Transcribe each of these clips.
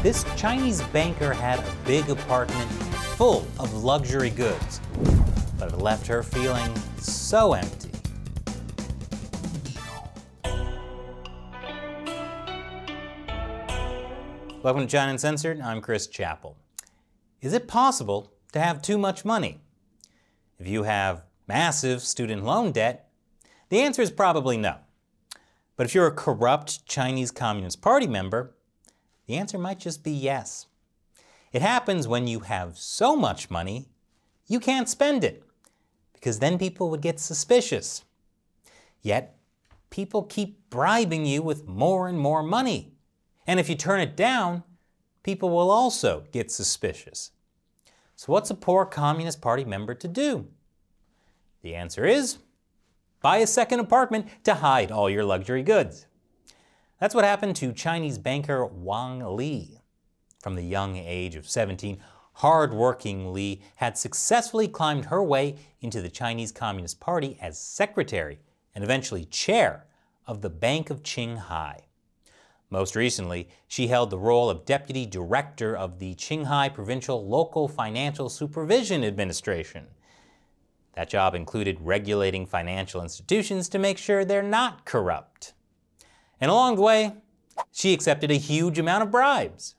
This Chinese banker had a big apartment full of luxury goods, but it left her feeling so empty. Welcome to China Uncensored. I'm Chris Chappell. Is it possible to have too much money? If you have massive student loan debt, the answer is probably no. But if you're a corrupt Chinese Communist Party member, the answer might just be yes. It happens when you have so much money, you can't spend it, because then people would get suspicious. Yet, people keep bribing you with more and more money. And if you turn it down, people will also get suspicious. So what's a poor Communist Party member to do? The answer is, buy a second apartment to hide all your luxury goods. That's what happened to Chinese banker Wang Li. From the young age of 17, hard-working Li had successfully climbed her way into the Chinese Communist Party as secretary and eventually chair of the Bank of Qinghai. Most recently, she held the role of deputy director of the Qinghai Provincial Local Financial Supervision Administration. That job included regulating financial institutions to make sure they're not corrupt. And along the way, she accepted a huge amount of bribes.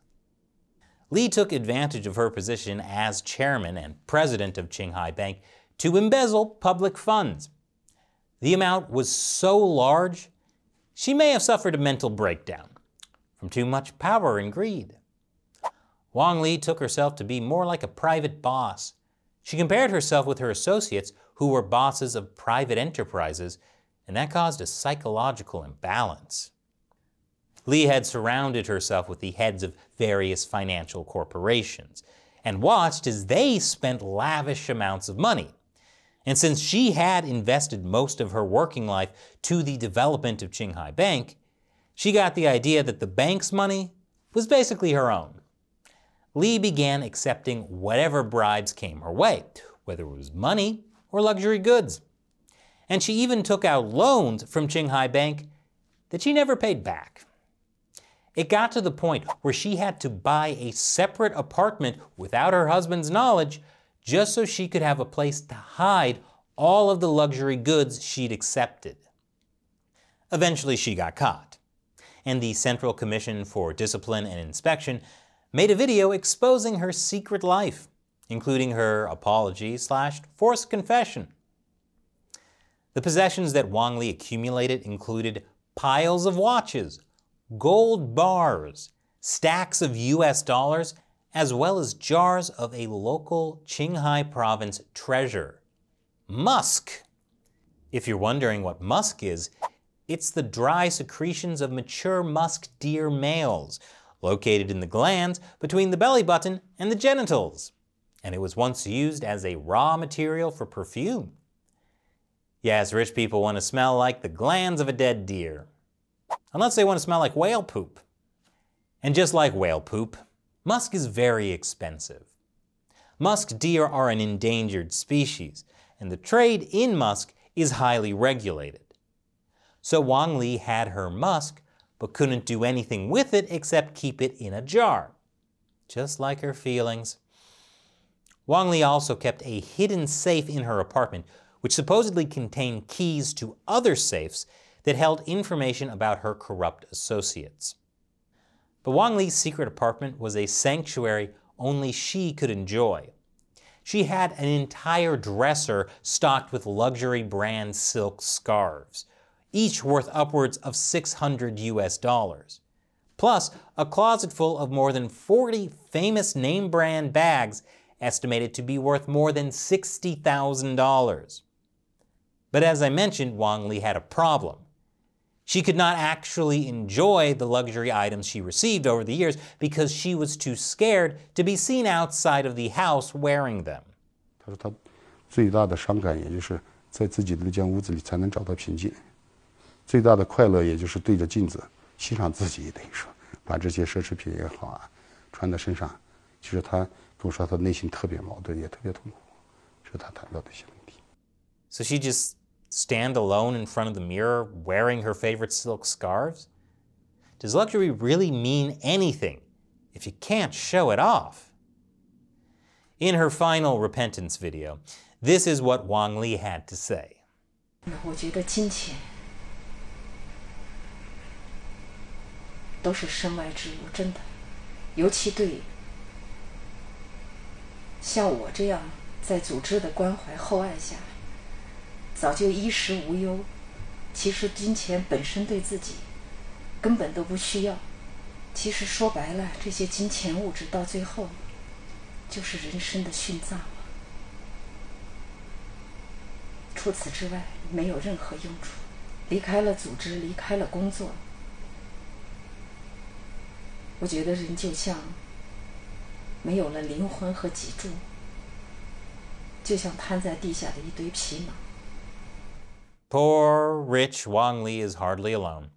Li took advantage of her position as chairman and president of Qinghai Bank to embezzle public funds. The amount was so large, she may have suffered a mental breakdown from too much power and greed. Wang Li took herself to be more like a private boss. She compared herself with her associates who were bosses of private enterprises, and that caused a psychological imbalance. Li had surrounded herself with the heads of various financial corporations and watched as they spent lavish amounts of money. And since she had invested most of her working life to the development of Qinghai Bank, she got the idea that the bank's money was basically her own. Li began accepting whatever bribes came her way, whether it was money or luxury goods. And she even took out loans from Qinghai Bank that she never paid back. It got to the point where she had to buy a separate apartment without her husband's knowledge just so she could have a place to hide all of the luxury goods she'd accepted. Eventually she got caught, and the Central Commission for Discipline and Inspection made a video exposing her secret life, including her apology/forced confession. The possessions that Wang Li accumulated included piles of watches, gold bars, stacks of US dollars, as well as jars of a local Qinghai province treasure, musk. If you're wondering what musk is, it's the dry secretions of mature musk deer males, located in the glands between the belly button and the genitals. And it was once used as a raw material for perfume. Yes, rich people want to smell like the glands of a dead deer. Unless they want to smell like whale poop. And just like whale poop, musk is very expensive. Musk deer are an endangered species, and the trade in musk is highly regulated. So Wang Li had her musk, but couldn't do anything with it except keep it in a jar. Just like her feelings. Wang Li also kept a hidden safe in her apartment, which supposedly contained keys to other safes that held information about her corrupt associates. But Wang Li's secret apartment was a sanctuary only she could enjoy. She had an entire dresser stocked with luxury brand silk scarves, each worth upwards of 600 US dollars, plus a closet full of more than 40 famous name brand bags estimated to be worth more than $60,000. But as I mentioned, Wang Li had a problem. She could not actually enjoy the luxury items she received over the years because she was too scared to be seen outside of the house wearing them. 他说他最大的伤感也就是在自己的那间屋子里才能找到平静，最大的快乐也就是对着镜子欣赏自己，等于说把这些奢侈品也好啊穿在身上。其实他跟我说他内心特别矛盾，也特别痛苦，这是他谈到的一些问题。So she just stand alone in front of the mirror wearing her favorite silk scarves? Does luxury really mean anything if you can't show it off? In her final repentance video, this is what Wang Li had to say. 我觉得金钱都是身外之物，真的，尤其对像我这样在组织的关怀厚爱下，早就衣食无忧。其实金钱本身对自己根本都不需要。其实说白了，这些金钱物质到最后就是人生的殉葬了。除此之外，没有任何用处。离开了组织，离开了工作，我觉得人就像没有了灵魂和脊柱，就像瘫在地下的一堆皮毛。Poor, rich Wang Li is hardly alone.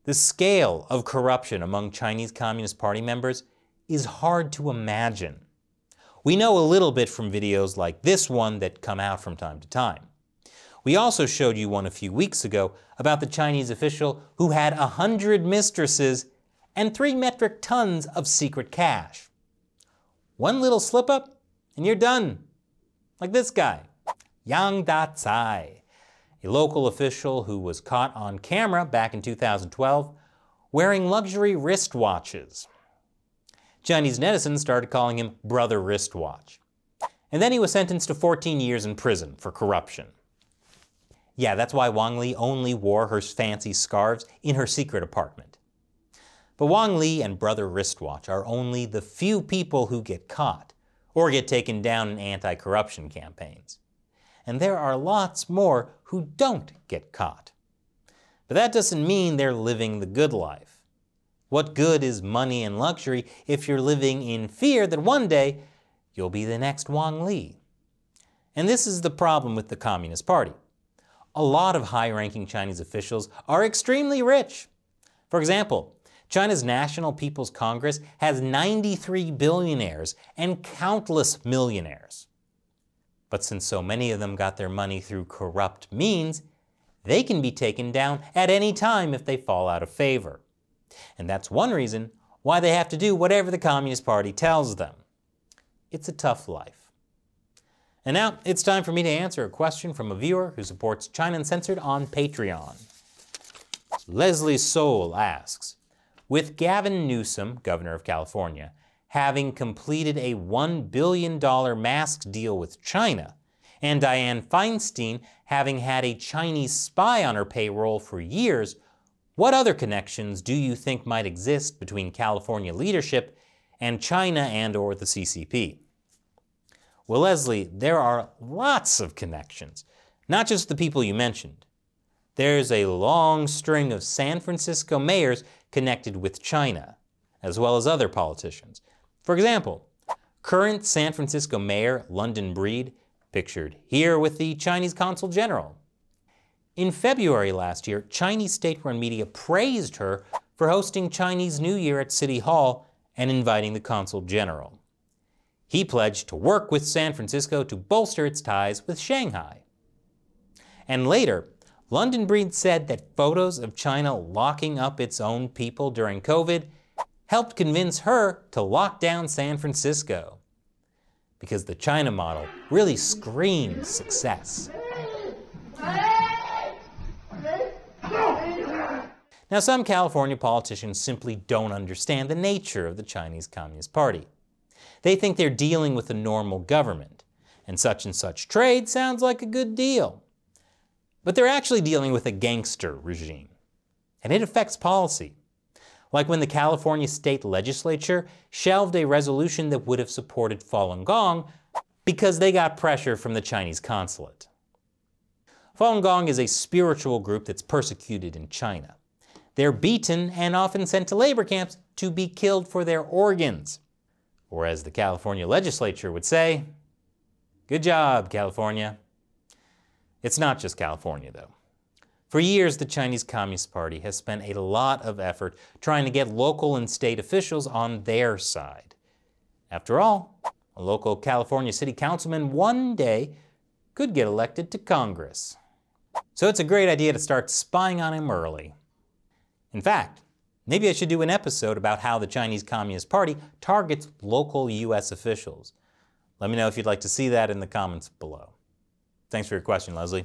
The scale of corruption among Chinese Communist Party members is hard to imagine. We know a little bit from videos like this one that come out from time to time. We also showed you one a few weeks ago about the Chinese official who had 100 mistresses and 3 metric tons of secret cash. One little slip up and you're done. Like this guy, Yang Da-Tsai, a local official who was caught on camera back in 2012 wearing luxury wristwatches. Chinese netizens started calling him Brother Wristwatch. And then he was sentenced to 14 years in prison for corruption. Yeah, that's why Wang Li only wore her fancy scarves in her secret apartment. But Wang Li and Brother Wristwatch are only the few people who get caught or get taken down in anti-corruption campaigns. And there are lots more who don't get caught. But that doesn't mean they're living the good life. What good is money and luxury if you're living in fear that one day you'll be the next Wang Li? And this is the problem with the Communist Party. A lot of high-ranking Chinese officials are extremely rich. For example, China's National People's Congress has 93 billionaires and countless millionaires. But since so many of them got their money through corrupt means, they can be taken down at any time if they fall out of favor. And that's one reason why they have to do whatever the Communist Party tells them. It's a tough life. And now it's time for me to answer a question from a viewer who supports China Uncensored on Patreon. Leslie Soul asks, with Gavin Newsom, governor of California, having completed a $1 billion mask deal with China, and Dianne Feinstein having had a Chinese spy on her payroll for years, what other connections do you think might exist between California leadership and China and/or the CCP? Well, Leslie, there are lots of connections, not just the people you mentioned. There's a long string of San Francisco mayors connected with China, as well as other politicians. For example, current San Francisco Mayor London Breed, pictured here with the Chinese Consul General. In February last year, Chinese state-run media praised her for hosting Chinese New Year at City Hall and inviting the Consul General. He pledged to work with San Francisco to bolster its ties with Shanghai. And later, London Breed said that photos of China locking up its own people during COVID helped convince her to lock down San Francisco. Because the China model really screams success. Now, some California politicians simply don't understand the nature of the Chinese Communist Party. They think they're dealing with a normal government, and such trade sounds like a good deal. But they're actually dealing with a gangster regime, and it affects policy. Like when the California state legislature shelved a resolution that would have supported Falun Gong because they got pressure from the Chinese consulate. Falun Gong is a spiritual group that's persecuted in China. They're beaten and often sent to labor camps to be killed for their organs. Or as the California legislature would say, good job, California. It's not just California, though. For years, the Chinese Communist Party has spent a lot of effort trying to get local and state officials on their side. After all, a local California city councilman one day could get elected to Congress. So it's a great idea to start spying on him early. In fact, Maybe I should do an episode about how the Chinese Communist Party targets local U.S. officials. Let me know if you'd like to see that in the comments below. Thanks for your question, Leslie.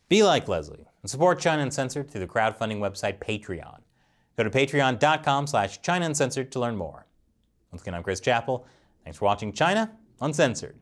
Be like Leslie and support China Uncensored through the crowdfunding website Patreon. Go to patreon.com/China Uncensored to learn more. Once again, I'm Chris Chappell. Thanks for watching China Uncensored.